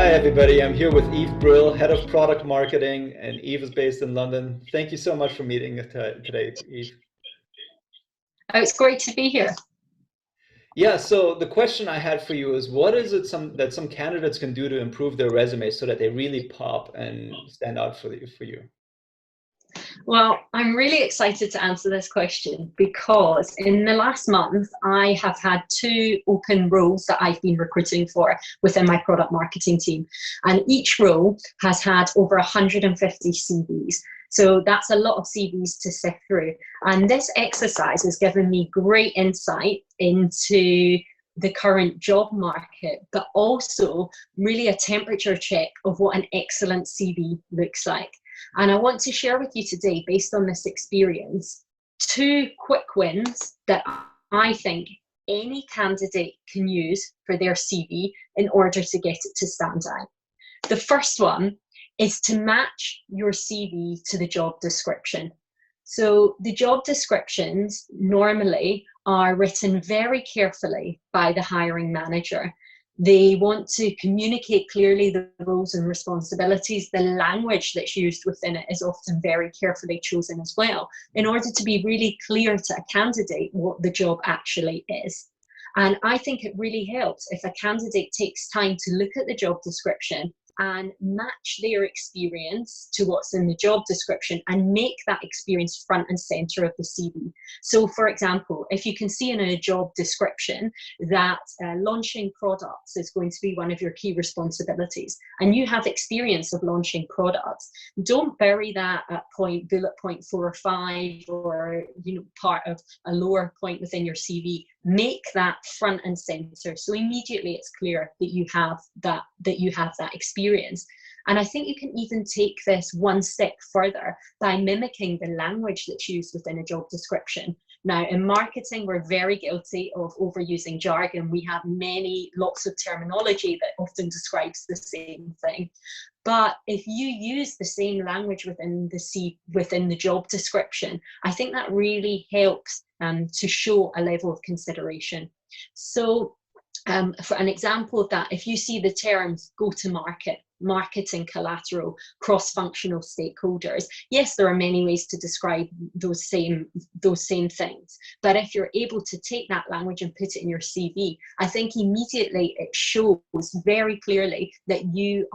Hi, everybody. I'm here with Eve Brill, Head of Product Marketing, and Eve is based in London. Thank you so much for meeting today, Eve. Oh, it's great to be here. Yeah, so the question I had for you is, what is it that some candidates can do to improve their resume so that they really pop and stand out for you? Well, I'm really excited to answer this question because in the last month, I have had two open roles that I've been recruiting for within my product marketing team. And each role has had over 150 CVs. So that's a lot of CVs to sift through. And this exercise has given me great insight into the current job market, but also really a temperature check of what an excellent CV looks like. And I want to share with you today, based on this experience, two quick wins that I think any candidate can use for their CV in order to get it to stand out. The first one is to match your CV to the job description. So the job descriptions normally are written very carefully by the hiring manager. They want to communicate clearly the roles and responsibilities. The language that's used within it is often very carefully chosen as well, in order to be really clear to a candidate what the job actually is. And I think it really helps if a candidate takes time to look at the job description and match their experience to what's in the job description and make that experience front and center of the CV. So for example, if you can see in a job description that launching products is going to be one of your key responsibilities, and you have experience of launching products, don't bury that at bullet point 4 or 5, or part of a lower point within your CV. Make that front and center, so immediately it's clear that you have that experience. And I think you can even take this one step further by mimicking the language that's used within a job description. Now, in marketing, we're very guilty of overusing jargon. We have lots of terminology that often describes the same thing. But if you use the same language within the job description, I think that really helps to show a level of consideration. So for an example of that, if you see the terms go-to-market, marketing collateral, cross-functional stakeholders, yes, there are many ways to describe those same things. But if you're able to take that language and put it in your CV, I think immediately it shows very clearly that you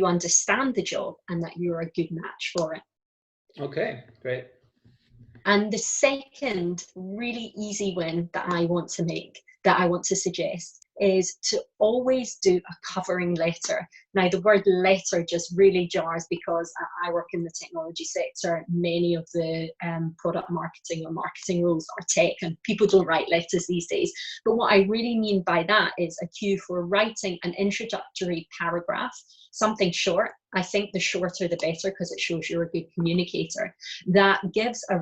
understand the job and that you're a good match for it. Okay, great. And the second really easy win that I want to suggest is to always do a covering letter. Now, the word letter just really jars because I work in the technology sector. Many of the product marketing or marketing roles are tech, and people don't write letters these days. But what I really mean by that is a cue for writing an introductory paragraph, something short. I think the shorter the better, because it shows you're a good communicator. That gives a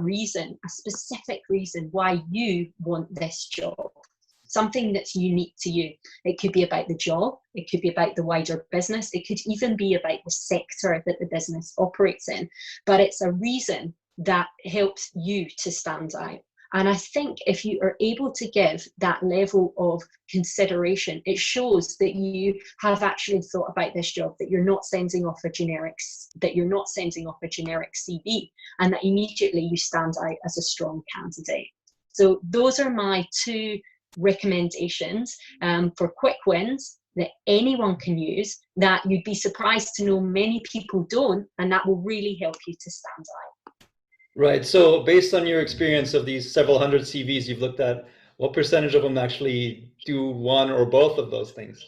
specific reason why you want this job. Something that's unique to you. It could be about the job, it could be about the wider business, it could even be about the sector that the business operates in. But it's a reason that helps you to stand out. And I think if you are able to give that level of consideration, it shows that you have actually thought about this job, that you're not sending off a generic CV, and that immediately you stand out as a strong candidate. So those are my two recommendations for quick wins that anyone can use, that you'd be surprised to know many people don't, and that will really help you to stand out. Right. So based on your experience of these several hundred CVs you've looked at, what percentage of them actually do one or both of those things?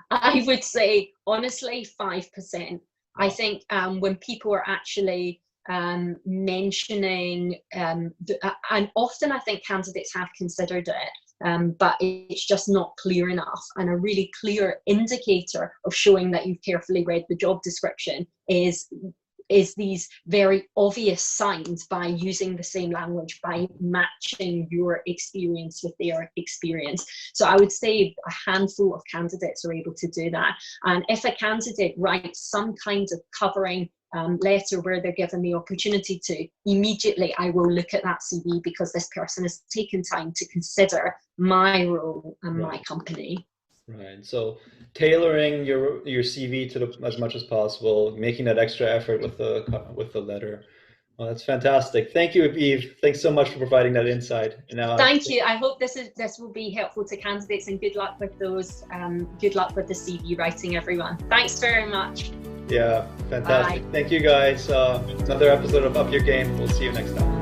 I would say, honestly, 5%. I think when people are actually mentioning, and often I think candidates have considered it, but it's just not clear enough. And a really clear indicator of showing that you've carefully read the job description is these very obvious signs by using the same language, by matching your experience with their experience. So I would say a handful of candidates are able to do that. And if a candidate writes some kind of covering letter where they're given the opportunity to, immediately I will look at that CV, because this person has taken time to consider my role and my company. Right. So tailoring your CV to as much as possible, making that extra effort with the letter. Well, that's fantastic. Thank you, Eve. Thanks so much for providing that insight. Now, Thank you. I hope this will be helpful to candidates, and good luck with those. Good luck with the CV writing, everyone. Thanks very much. yeah, fantastic. Bye. Thank you, guys. Another episode of Up Your Game. We'll see you next time.